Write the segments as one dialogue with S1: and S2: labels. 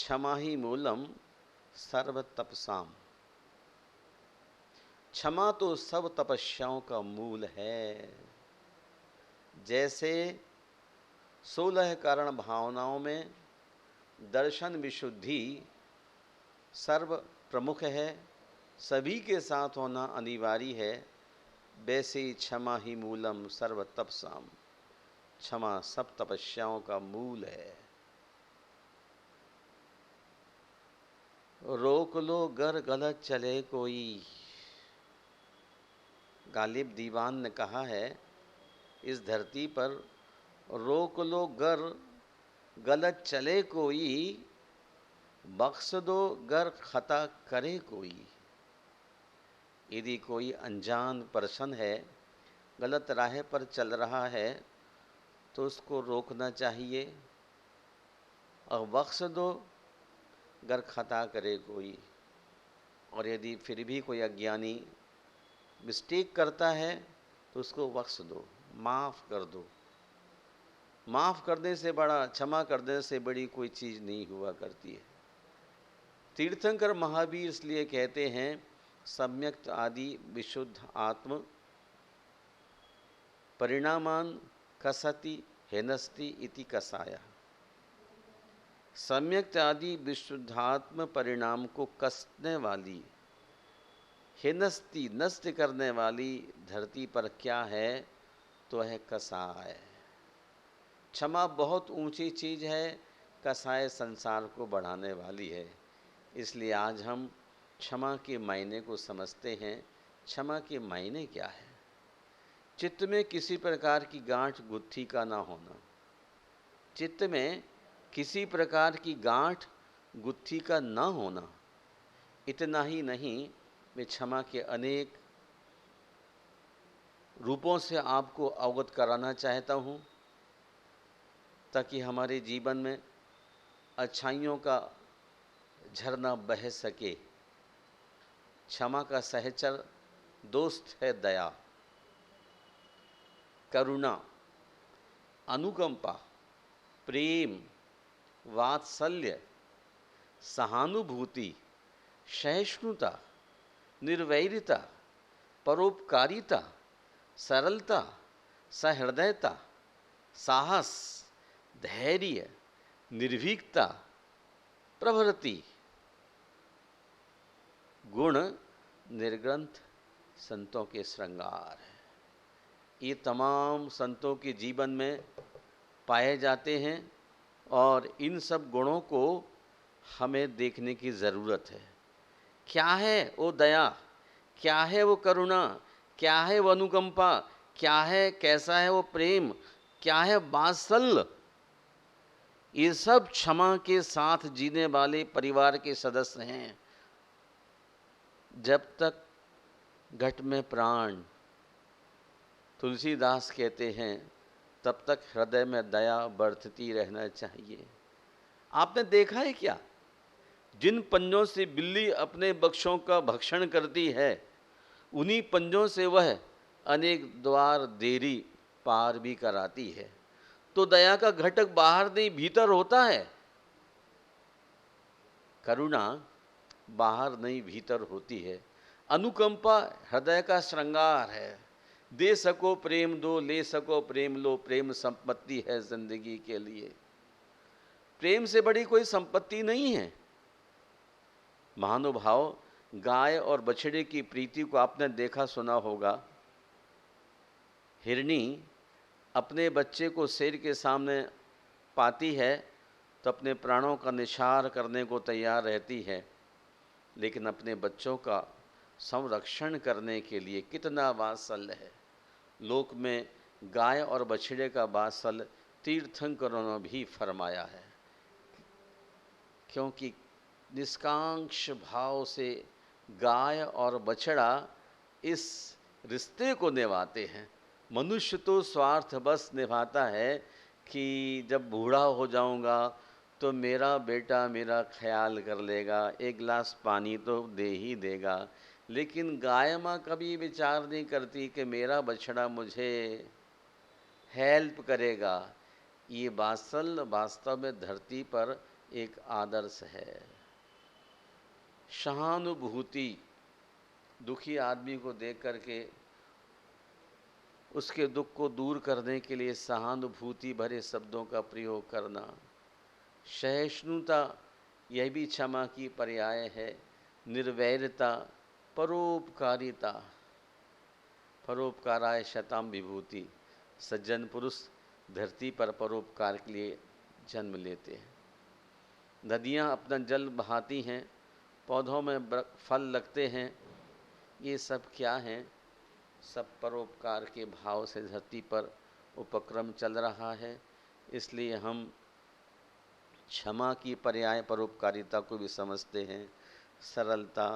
S1: क्षमा ही मूलम सर्व तपसाम। क्षमा तो सब तपस्याओं का मूल है। जैसे 16 कारण भावनाओं में दर्शन विशुद्धि सर्व प्रमुख है, सभी के साथ होना अनिवार्य है, वैसे ही क्षमा ही मूलम सर्व तपसाम। क्षमा सब तपस्याओं का मूल है। रोक लो गर गलत चले कोई। गालिब दीवान ने कहा है, इस धरती पर रोक लो गर गलत चले कोई, बख्श दो गर खता करे कोई। यदि कोई अनजान पर्सन है, गलत राह पर चल रहा है, तो उसको रोकना चाहिए और बख्श दो गर खता करे कोई। और यदि फिर भी कोई अज्ञानी मिस्टेक करता है तो उसको बख्श दो, माफ़ कर दो। माफ़ करने से बड़ा, क्षमा करने से बड़ी कोई चीज़ नहीं हुआ करती है। तीर्थंकर महावीर इसलिए कहते हैं, सम्यक आदि विशुद्ध आत्म परिणामान कसति हेनस्ति इति कसाया। सम्यक आदि विशुद्धात्म परिणाम को कसने वाली, हेनस्ति नष्ट करने वाली धरती पर क्या है, तो है कसाय। क्षमा बहुत ऊंची चीज़ है, कसाय संसार को बढ़ाने वाली है। इसलिए आज हम क्षमा के मायने को समझते हैं। क्षमा के मायने क्या है? चित्त में किसी प्रकार की गांठ गुत्थी का ना होना। चित्त में किसी प्रकार की गांठ गुत्थी का ना होना। इतना ही नहीं, मैं क्षमा के अनेक रूपों से आपको अवगत कराना चाहता हूँ, ताकि हमारे जीवन में अच्छाइयों का झरना बह सके। क्षमा का सहचर दोस्त है दया, करुणा, अनुकंपा, प्रेम, वात्सल्य, सहानुभूति, सहिष्णुता, निर्वैरता, परोपकारिता, सरलता, सहृदयता, साहस, धैर्य, निर्भीकता प्रभृति गुण निर्ग्रंथ संतों के श्रृंगार है। ये तमाम संतों के जीवन में पाए जाते हैं और इन सब गुणों को हमें देखने की ज़रूरत है। क्या है वो दया, क्या है वो करुणा, क्या है वो अनुकंपा, क्या है, कैसा है वो प्रेम, क्या है वात्सल्य। ये सब क्षमा के साथ जीने वाले परिवार के सदस्य हैं। जब तक घट में प्राण, तुलसीदास कहते हैं, तब तक हृदय में दया बरतती रहना चाहिए। आपने देखा है क्या, जिन पंजों से बिल्ली अपने बच्चों का भक्षण करती है, उन्हीं पंजों से वह अनेक द्वार देरी पार भी कराती है। तो दया का घटक बाहर नहीं भीतर होता है। करुणा बाहर नहीं भीतर होती है। अनुकंपा हृदय का श्रृंगार है। दे सको प्रेम दो, ले सको प्रेम लो, प्रेम संपत्ति है जिंदगी के लिए। प्रेम से बड़ी कोई संपत्ति नहीं है। महानुभाव, गाय और बछड़े की प्रीति को आपने देखा सुना होगा। हिरनी अपने बच्चे को शेर के सामने पाती है तो अपने प्राणों का निछावर करने को तैयार रहती है, लेकिन अपने बच्चों का संरक्षण करने के लिए कितना वात्सल्य है। लोक में गाय और बछड़े का वात्सल्य तीर्थंकरों ने भी फरमाया है, क्योंकि निष्कांक्ष भाव से गाय और बछड़ा इस रिश्ते को निभाते हैं। मनुष्य तो स्वार्थ बस निभाता है कि जब बूढ़ा हो जाऊंगा तो मेरा बेटा मेरा ख्याल कर लेगा, एक गिलास पानी तो दे ही देगा। लेकिन गाय माँ कभी विचार नहीं करती कि मेरा बछड़ा मुझे हेल्प करेगा। ये वात्सल्य वास्तव में धरती पर एक आदर्श है। सहानुभूति, दुखी आदमी को देख करके उसके दुख को दूर करने के लिए सहानुभूति भरे शब्दों का प्रयोग करना। सहिष्णुता, यह भी क्षमा की पर्याय है। निर्वैरता, परोपकारिता, परोपकाराय शताम विभूति। सज्जन पुरुष धरती पर परोपकार के लिए जन्म लेते हैं। नदियाँ अपना जल बहाती हैं, पौधों में फल लगते हैं, ये सब क्या हैं? सब परोपकार के भाव से धरती पर उपक्रम चल रहा है। इसलिए हम क्षमा की पर्याय परोपकारिता को भी समझते हैं। सरलता,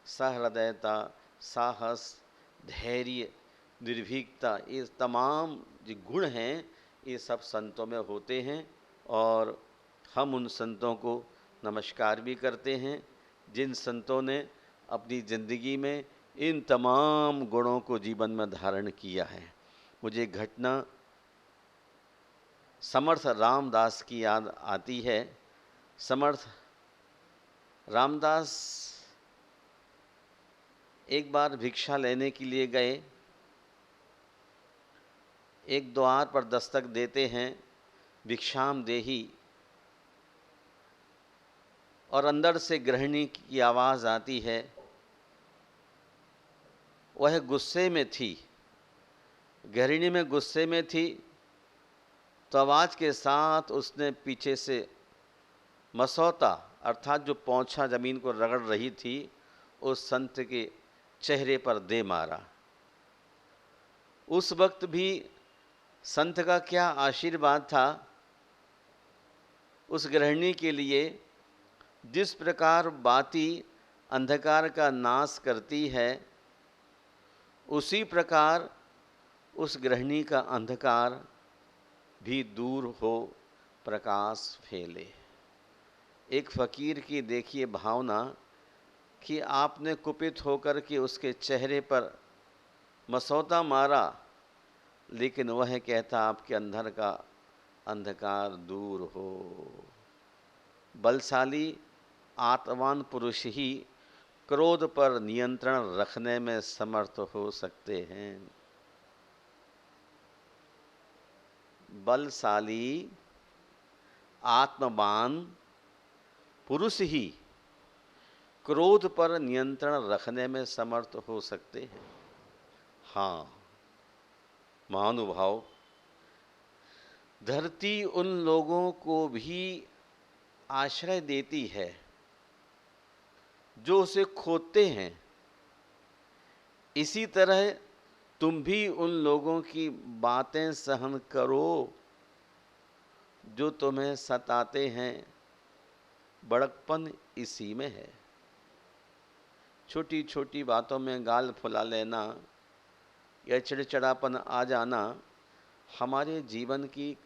S1: सहृदयता, साहस, धैर्य, निर्भीकता, ये तमाम जो गुण हैं ये सब संतों में होते हैं और हम उन संतों को नमस्कार भी करते हैं जिन संतों ने अपनी ज़िंदगी में इन तमाम गुणों को जीवन में धारण किया है। मुझे घटना समर्थ रामदास की याद आती है। समर्थ रामदास एक बार भिक्षा लेने के लिए गए। एक द्वार पर दस्तक देते हैं, भिक्षाम देही, और अंदर से गृहिणी की आवाज़ आती है। वह गुस्से में थी, गृहिणी में गुस्से में थी, तो आवाज़ के साथ उसने पीछे से मसौता अर्थात जो पोंछा ज़मीन को रगड़ रही थी उस संत के चेहरे पर दे मारा। उस वक्त भी संत का क्या आशीर्वाद था उस गृहिणी के लिए। जिस प्रकार बाती अंधकार का नाश करती है उसी प्रकार उस गृहिणी का अंधकार भी दूर हो, प्रकाश फैले। एक फ़कीर की देखिए भावना कि आपने कुपित होकर के उसके चेहरे पर मसौदा मारा, लेकिन वह कहता आपके अंदर का अंधकार दूर हो। बलशाली आत्मवान पुरुष ही क्रोध पर नियंत्रण रखने में समर्थ हो सकते हैं। बलशाली आत्मवान पुरुष ही क्रोध पर नियंत्रण रखने में समर्थ हो सकते हैं। हाँ महानुभाव, धरती उन लोगों को भी आश्रय देती है जो उसे खोदते हैं। इसी तरह तुम भी उन लोगों की बातें सहन करो जो तुम्हें सताते हैं। बड़कपन इसी में है। छोटी छोटी बातों में गाल फुला लेना या चिड़चिड़ापन आ जाना हमारे जीवन की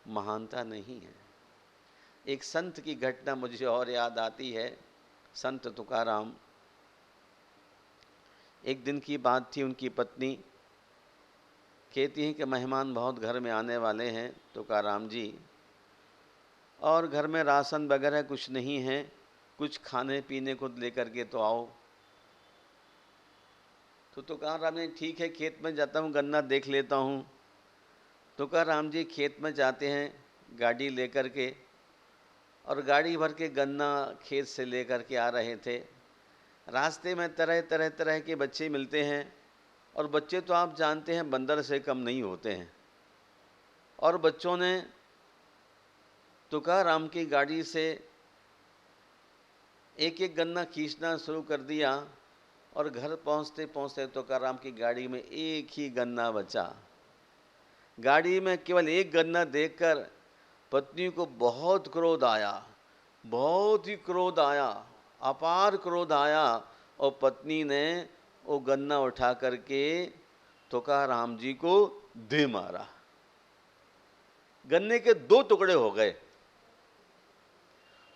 S1: महानता नहीं है। एक संत की घटना मुझे और याद आती है। संत तुकाराम, एक दिन की बात थी, उनकी पत्नी कहती हैं कि मेहमान बहुत घर में आने वाले हैं तुकाराम जी, और घर में राशन वगैरह कुछ नहीं है, कुछ खाने पीने को लेकर के तो आओ। तो तुकाराम ने ठीक है खेत में जाता हूँ, गन्ना देख लेता हूँ। तुकाराम जी खेत में जाते हैं गाड़ी लेकर के, और गाड़ी भर के गन्ना खेत से लेकर के आ रहे थे। रास्ते में तरह तरह तरह के बच्चे मिलते हैं, और बच्चे तो आप जानते हैं बंदर से कम नहीं होते हैं। और बच्चों ने तुकाराम की गाड़ी से एक एक गन्ना खींचना शुरू कर दिया, और घर पहुंचते पहुंचते तुकाराम की गाड़ी में एक ही गन्ना बचा। गाड़ी में केवल एक गन्ना देखकर पत्नी को बहुत क्रोध आया, बहुत ही क्रोध आया, अपार क्रोध आया, और पत्नी ने वो गन्ना उठा करके तुकाराम जी को दे मारा। गन्ने के 2 टुकड़े हो गए।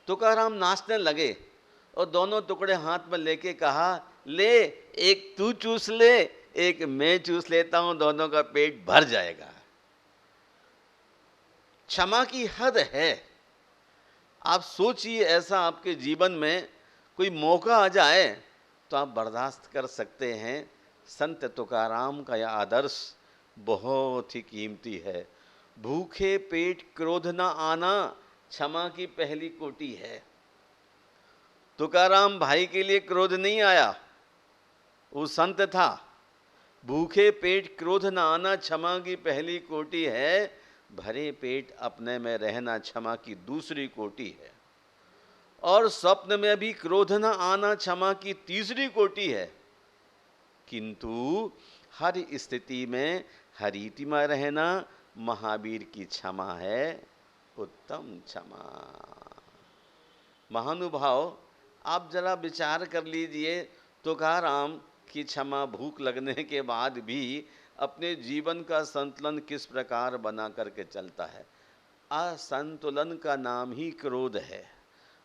S1: तुकाराम नाचने लगे और दोनों टुकड़े हाथ में लेके कहा, ले एक तू चूस ले, एक मैं चूस लेता हूं, दोनों का पेट भर जाएगा। क्षमा की हद है। आप सोचिए ऐसा आपके जीवन में कोई मौका आ जाए तो आप बर्दाश्त कर सकते हैं। संत तुकाराम का यह आदर्श बहुत ही कीमती है। भूखे पेट क्रोध न आना क्षमा की पहली कोटि है। तुकाराम भाई के लिए क्रोध नहीं आया, वो संत था। भूखे पेट क्रोध न आना क्षमा की पहली कोटि है, भरे पेट अपने में रहना क्षमा की दूसरी कोटि है। और स्वप्न में भी क्रोध न आना क्षमा की तीसरी कोटि है। किंतु हर स्थिति में हरीति में रहना महावीर की क्षमा है, उत्तम क्षमा। महानुभाव, आप जरा विचार कर लीजिए, तुकाराम की क्षमा भूख लगने के बाद भी अपने जीवन का संतुलन किस प्रकार बना करके चलता है। असंतुलन का नाम ही क्रोध है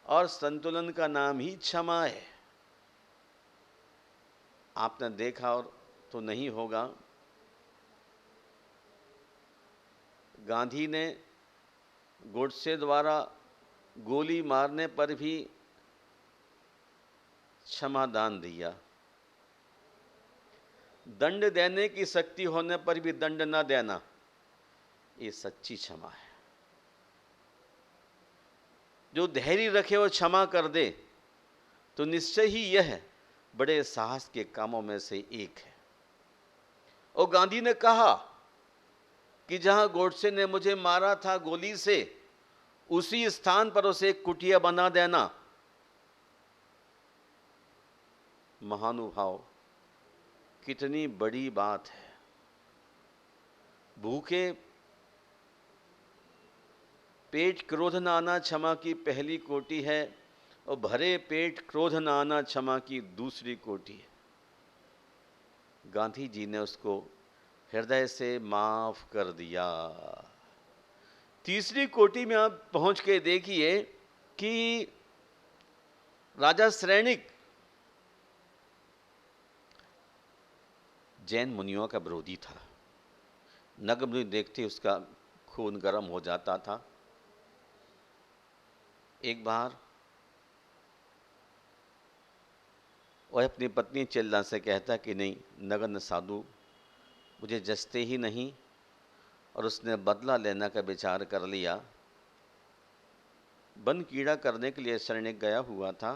S1: और संतुलन का नाम ही क्षमा है। आपने देखा और तो नहीं होगा, गांधी ने गोडसे द्वारा गोली मारने पर भी क्षमादान दिया। दंड देने की शक्ति होने पर भी दंड न देना, ये सच्ची क्षमा है। जो धैर्य रखे और क्षमा कर दे तो निश्चय ही यह बड़े साहस के कामों में से एक है। और गांधी ने कहा कि जहां गोडसे ने मुझे मारा था गोली से, उसी स्थान पर उसे एक कुटिया बना देना। महानुभाव, कितनी बड़ी बात है। भूखे पेट क्रोध न आना क्षमा की पहली कोटि है और भरे पेट क्रोध न आना क्षमा की दूसरी कोटि है। गांधी जी ने उसको हृदय से माफ कर दिया। तीसरी कोटि में आप पहुंच के देखिए कि राजा श्रेणिक जैन मुनियों का विरोधी था। नग मुनि देखते उसका खून गर्म हो जाता था। एक बार वह अपनी पत्नी चिल्ला से कहता कि नहीं, नगन साधु मुझे जचते ही नहीं, और उसने बदला लेने का विचार कर लिया। वन कीड़ा करने के लिए श्रेणिक गया हुआ था।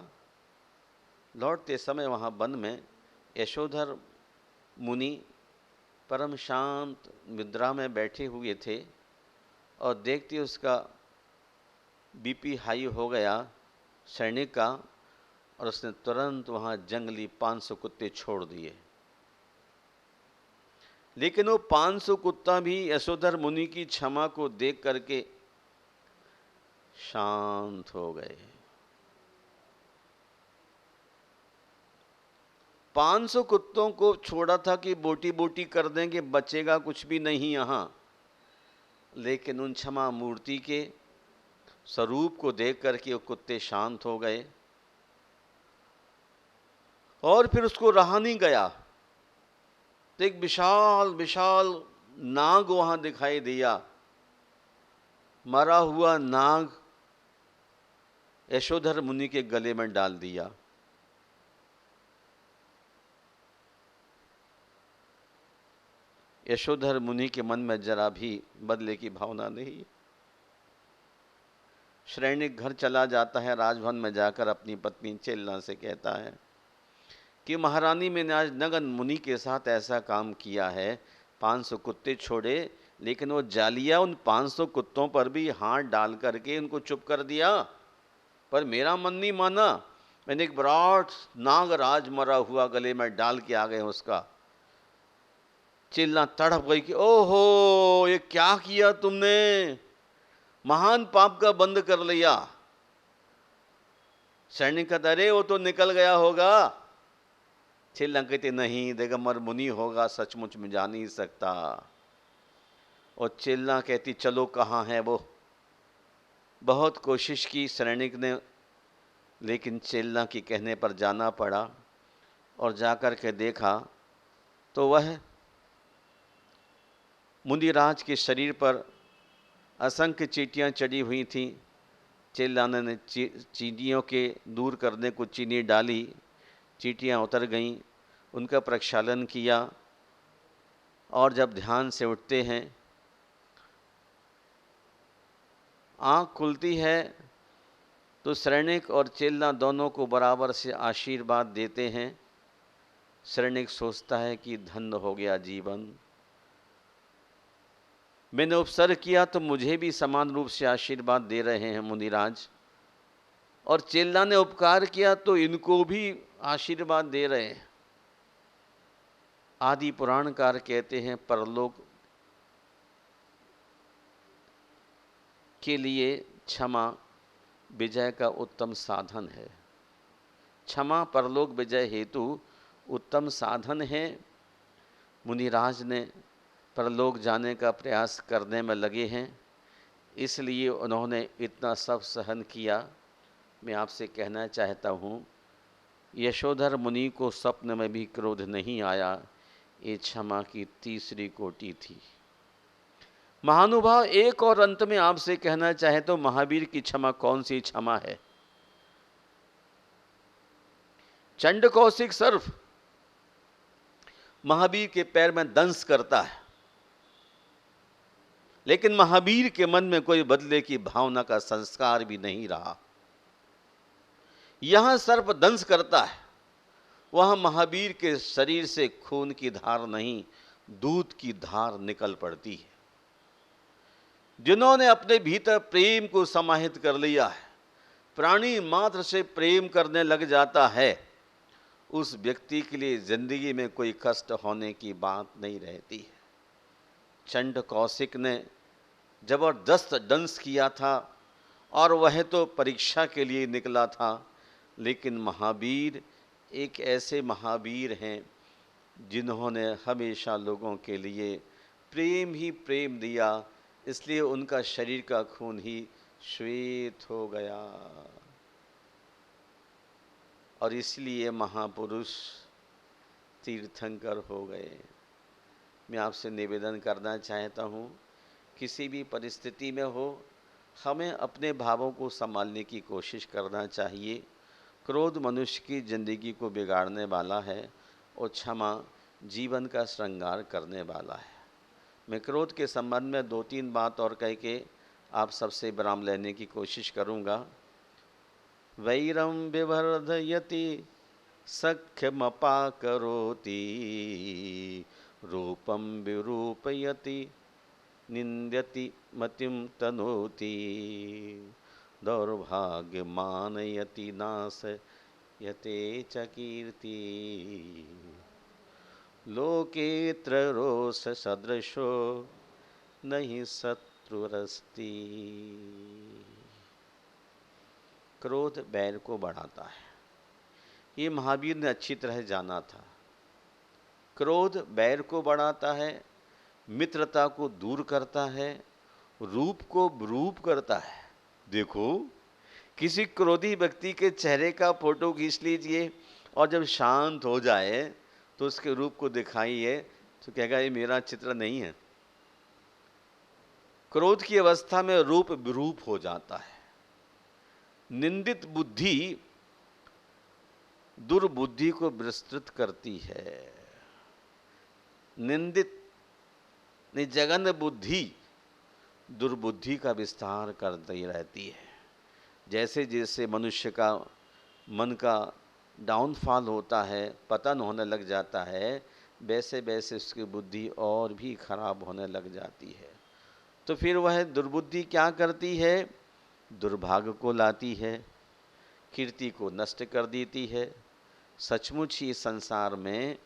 S1: लौटते समय वहाँ वन में यशोधर मुनि परम शांत निद्रा में बैठे हुए थे और देखते उसका बीपी हाई हो गया सैनिक का, और उसने तुरंत वहाँ जंगली 500 कुत्ते छोड़ दिए। लेकिन वो 500 कुत्ता भी यशोधर मुनि की क्षमा को देख करके शांत हो गए। 500 कुत्तों को छोड़ा था कि बोटी बोटी कर देंगे, बचेगा कुछ भी नहीं यहाँ। लेकिन उन क्षमा मूर्ति के स्वरूप को देख करके वो कुत्ते शांत हो गए। और फिर उसको रहा नहीं गया तो एक विशाल विशाल नाग वहां दिखाई दिया। मरा हुआ नाग यशोधर मुनि के गले में डाल दिया। यशोधर मुनि के मन में जरा भी बदले की भावना नहीं। श्रेणिक घर चला जाता है। राजभवन में जाकर अपनी पत्नी चेलना से कहता है कि महारानी, मैंने आज नगन मुनि के साथ ऐसा काम किया है, 500 कुत्ते छोड़े, लेकिन वो जालिया उन 500 कुत्तों पर भी हाथ डाल करके उनको चुप कर दिया, पर मेरा मन नहीं माना। मैंने एक विराट नागराज मरा हुआ गले में डाल के आ गए उसका। चिल्ला तड़प गई कि ओहो, ये क्या किया तुमने, महान पाप का बंद कर लिया। सैनिक कहता, अरे वो तो निकल गया होगा। चिल्ला कहते, नहीं, दिगंबर मुनि होगा, सचमुच में जा नहीं सकता। और चिल्ला कहती, चलो कहाँ है वो। बहुत कोशिश की सैनिक ने, लेकिन चिल्ला की कहने पर जाना पड़ा। और जाकर के देखा तो वह मुनिराज के शरीर पर असंख्य चींटियां चढ़ी हुई थीं। चेलाने ने चींटियों के दूर करने को चीनी डाली, चींटियाँ उतर गईं, उनका प्रक्षालन किया और जब ध्यान से उठते हैं, आँख खुलती है तो शरणिक और चेला दोनों को बराबर से आशीर्वाद देते हैं। शरणिक सोचता है कि धन्य हो गया जीवन, मैंने उपसर्ग किया तो मुझे भी समान रूप से आशीर्वाद दे रहे हैं मुनिराज, और चेला ने उपकार किया तो इनको भी आशीर्वाद दे रहे हैं। आदि पुराणकार कहते हैं परलोक के लिए क्षमा विजय का उत्तम साधन है। क्षमा परलोक विजय हेतु उत्तम साधन है। मुनिराज ने परलोक जाने का प्रयास करने में लगे हैं, इसलिए उन्होंने इतना सब सहन किया। मैं आपसे कहना चाहता हूँ, यशोधर मुनि को स्वप्न में भी क्रोध नहीं आया। ये क्षमा की तीसरी कोटि थी। महानुभाव, एक और अंत में आपसे कहना चाहे तो महावीर की क्षमा कौन सी क्षमा है? चंड कौशिक सर्प महावीर के पैर में दंश करता है, लेकिन महावीर के मन में कोई बदले की भावना का संस्कार भी नहीं रहा। यहां सर्प दंश करता है, वहां महावीर के शरीर से खून की धार नहीं, दूध की धार निकल पड़ती है। जिन्होंने अपने भीतर प्रेम को समाहित कर लिया है, प्राणी मात्र से प्रेम करने लग जाता है, उस व्यक्ति के लिए जिंदगी में कोई कष्ट होने की बात नहीं रहती है। चंड कौशिक ने जबरदस्त दंश किया था और वह तो परीक्षा के लिए निकला था, लेकिन महावीर एक ऐसे महावीर हैं जिन्होंने हमेशा लोगों के लिए प्रेम ही प्रेम दिया, इसलिए उनका शरीर का खून ही श्वेत हो गया और इसलिए महापुरुष तीर्थंकर हो गए। मैं आपसे निवेदन करना चाहता हूँ, किसी भी परिस्थिति में हो, हमें अपने भावों को संभालने की कोशिश करना चाहिए। क्रोध मनुष्य की जिंदगी को बिगाड़ने वाला है और क्षमा जीवन का श्रृंगार करने वाला है। मैं क्रोध के संबंध में 2-3 बात और कह के आप सबसे विराम लेने की कोशिश करूँगा। वैरम विवर्धयति सख्यमपाकरोति, रूपम विरूपयति निंद्यति मतिम तनोति, दौर्भाग्यमानयति नाशयते च कीर्ति, लोकेत्र रोष सदृशो नहीं शत्रुरस्ति। क्रोध बैर को बढ़ाता है, ये महावीर ने अच्छी तरह जाना था। क्रोध बैर को बढ़ाता है, मित्रता को दूर करता है, रूप को विरूप करता है। देखो, किसी क्रोधी व्यक्ति के चेहरे का फोटो खींच लीजिए और जब शांत हो जाए तो उसके रूप को दिखाइए तो कहेगा ये मेरा चित्र नहीं है। क्रोध की अवस्था में रूप विरूप हो जाता है। निंदित बुद्धि दुर्बुद्धि को विस्तृत करती है। निंदित जघन्य बुद्धि दुर्बुद्धि का विस्तार करती रहती है। जैसे जैसे मनुष्य का मन का डाउनफॉल होता है, पतन होने लग जाता है, वैसे वैसे उसकी बुद्धि और भी खराब होने लग जाती है। तो फिर वह दुर्बुद्धि क्या करती है? दुर्भाग्य को लाती है, कीर्ति को नष्ट कर देती है। सचमुच ही संसार में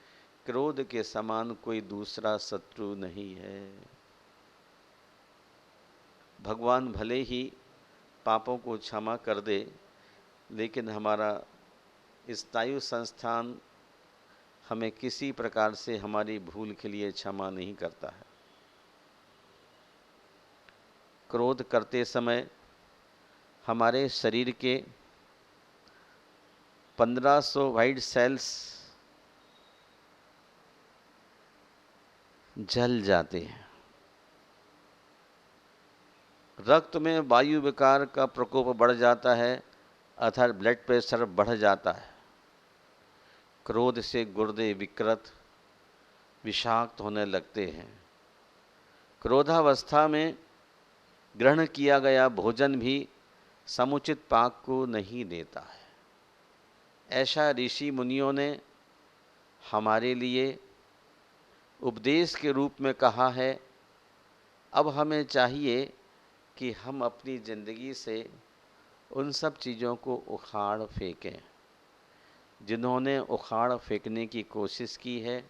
S1: क्रोध के समान कोई दूसरा शत्रु नहीं है। भगवान भले ही पापों को क्षमा कर दे, लेकिन हमारा स्थायु संस्थान हमें किसी प्रकार से हमारी भूल के लिए क्षमा नहीं करता है। क्रोध करते समय हमारे शरीर के 1500 वाइट सेल्स जल जाते हैं। रक्त में वायु विकार का प्रकोप बढ़ जाता है, अर्थात ब्लड प्रेशर बढ़ जाता है। क्रोध से गुर्दे विकृत विषाक्त होने लगते हैं। क्रोधावस्था में ग्रहण किया गया भोजन भी समुचित पाक को नहीं देता है। ऐसा ऋषि मुनियों ने हमारे लिए उपदेश के रूप में कहा है। अब हमें चाहिए कि हम अपनी ज़िंदगी से उन सब चीज़ों को उखाड़ फेंकें जिन्होंने उखाड़ फेंकने की कोशिश की है।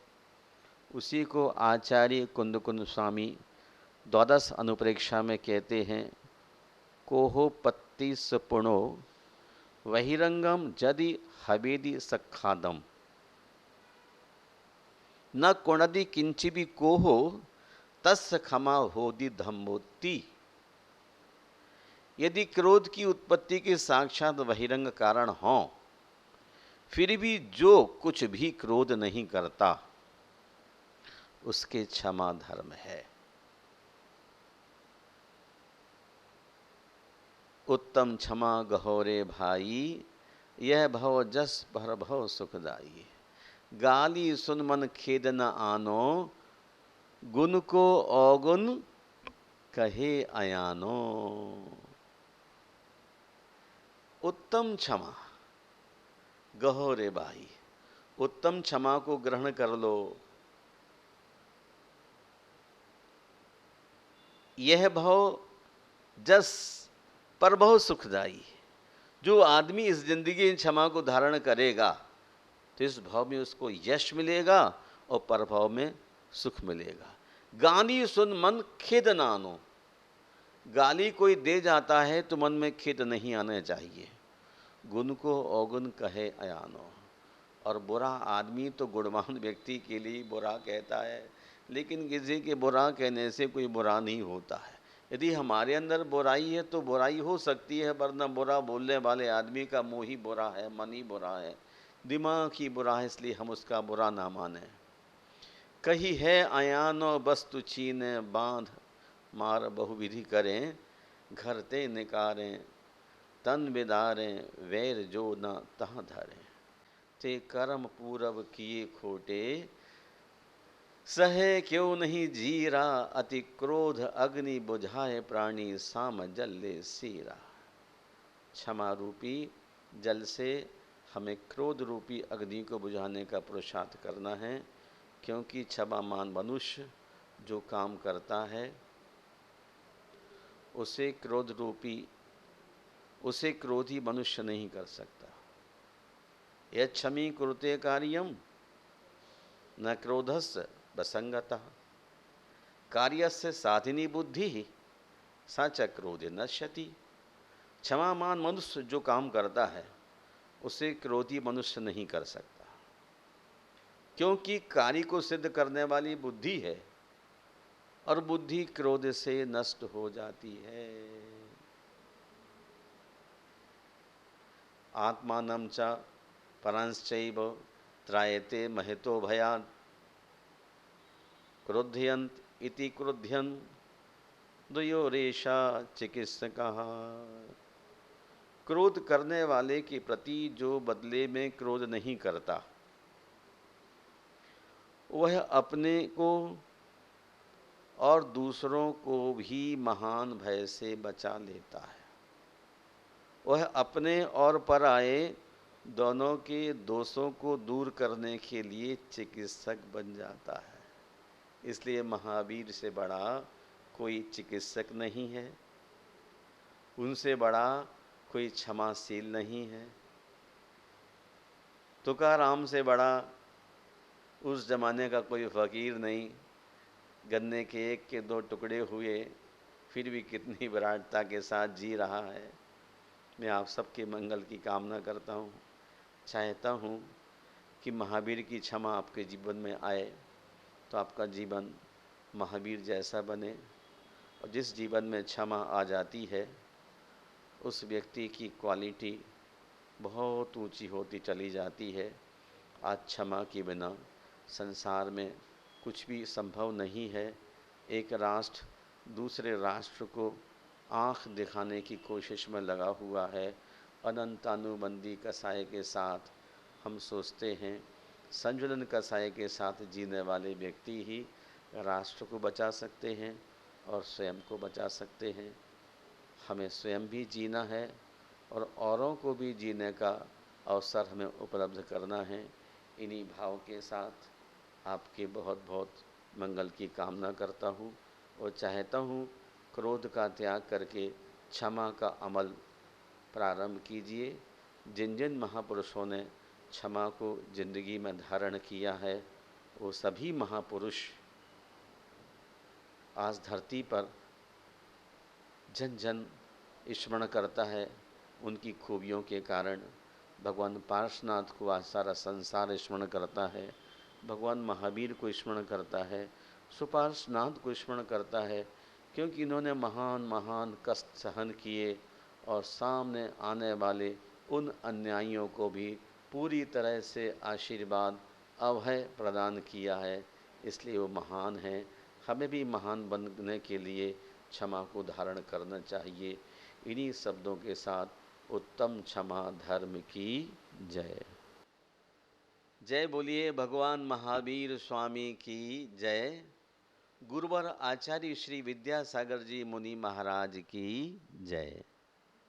S1: उसी को आचार्य कुंद स्वामी द्वादश अनुप्रेक्षा में कहते हैं, कोहो पत्ति सपुणो वहिरंगम जदि हवेदि सखादम न कुणदि किंचि भी कोहो तस् क्षमा होदि धम्मोत्ति। यदि क्रोध की उत्पत्ति के साक्षात बहिरंग कारण हों, फिर भी जो कुछ भी क्रोध नहीं करता उसके क्षमा धर्म है। उत्तम क्षमा गहोरे भाई, यह भव जस भर भव सुखदाई। गाली सुन मन खेद न आनो, गुण को अवगुण कहे अयानो। उत्तम क्षमा गहोरे भाई, उत्तम क्षमा को ग्रहण कर लो। यह भव जस पर भव सुखदाई। जो आदमी इस जिंदगी में क्षमा को धारण करेगा तो इस भाव में उसको यश मिलेगा और परभाव में सुख मिलेगा। गाली सुन मन खेद न आनो। गाली कोई दे जाता है तो मन में खेद नहीं आना चाहिए। गुण को अवगुण कहे अयानो। और बुरा आदमी तो गुणवान व्यक्ति के लिए बुरा कहता है, लेकिन किसी के बुरा कहने से कोई बुरा नहीं होता है। यदि हमारे अंदर बुराई है तो बुराई हो सकती है, वरना बुरा बोलने वाले आदमी का मुँह ही बुरा है, मन ही बुरा है, दिमाग ही बुरा है, इसलिए हम उसका बुरा ना माने। कही है अयानो वस्तु छीने बांध, मार बहुविधि करें घर ते निकारें, तन बिदारें वैर जो न तह धरें। ते कर्म पूरब किए खोटे, सहे क्यों नहीं जीरा, अति क्रोध अग्नि बुझाए प्राणी साम जल ले सीरा। क्षमा रूपी जल से हमें क्रोध रूपी अग्नि को बुझाने का पुरुषार्थ करना है, क्योंकि क्षमामान मनुष्य जो काम करता है उसे क्रोधी मनुष्य नहीं कर सकता। यह क्षमी कुरुते कार्यम न क्रोधस्य वसंगतः, कार्यस्य साधिनी बुद्धि सा च क्रोधे नश्यति। क्षमामान मनुष्य जो काम करता है उसे क्रोधी मनुष्य नहीं कर सकता, क्योंकि कार्य को सिद्ध करने वाली बुद्धि है और बुद्धि क्रोध से नष्ट हो जाती है। आत्मानं च परांश्चैव त्रायते महितो भयात्, क्रुध्यन्त इति क्रुध्यन् द्वयोरेषा चिकित्सकः। क्रोध करने वाले के प्रति जो बदले में क्रोध नहीं करता, वह अपने को और दूसरों को भी महान भय से बचा लेता है। वह अपने और पराये दोनों के दोषों को दूर करने के लिए चिकित्सक बन जाता है। इसलिए महावीर से बड़ा कोई चिकित्सक नहीं है, उनसे बड़ा कोई क्षमाशील नहीं है। तुकाराम से बड़ा उस जमाने का कोई फकीर नहीं। गन्ने के एक के दो टुकड़े हुए, फिर भी कितनी विराटता के साथ जी रहा है। मैं आप सबके मंगल की कामना करता हूँ। चाहता हूँ कि महावीर की क्षमा आपके जीवन में आए तो आपका जीवन महावीर जैसा बने, और जिस जीवन में क्षमा आ जाती है उस व्यक्ति की क्वालिटी बहुत ऊंची होती चली जाती है। आज क्षमा के बिना संसार में कुछ भी संभव नहीं है। एक राष्ट्र दूसरे राष्ट्र को आँख दिखाने की कोशिश में लगा हुआ है। अनंतानुबंदी कसाय के साथ हम सोचते हैं संजुलन कसाय के साथ जीने वाले व्यक्ति ही राष्ट्र को बचा सकते हैं और स्वयं को बचा सकते हैं। हमें स्वयं भी जीना है और औरों को भी जीने का अवसर हमें उपलब्ध करना है। इन्हीं भाव के साथ आपके बहुत बहुत मंगल की कामना करता हूँ और चाहता हूँ क्रोध का त्याग करके क्षमा का अमल प्रारंभ कीजिए। जिन जिन महापुरुषों ने क्षमा को जिंदगी में धारण किया है वो सभी महापुरुष आज धरती पर जन जन स्मरण करता है। उनकी खूबियों के कारण भगवान पार्श्वनाथ को आज सारा संसार स्मरण करता है, भगवान महावीर को स्मरण करता है, सुपार्श्वनाथ को स्मरण करता है, क्योंकि इन्होंने महान महान कष्ट सहन किए और सामने आने वाले उन अन्यायियों को भी पूरी तरह से आशीर्वाद अभय प्रदान किया है। इसलिए वो महान हैं। हमें भी महान बनने के लिए क्षमा को धारण करना चाहिए। इन्हीं शब्दों के साथ उत्तम क्षमा धर्म की जय। जय बोलिए भगवान महावीर स्वामी की जय। गुरुवर आचार्य श्री विद्यासागर जी मुनि महाराज की जय।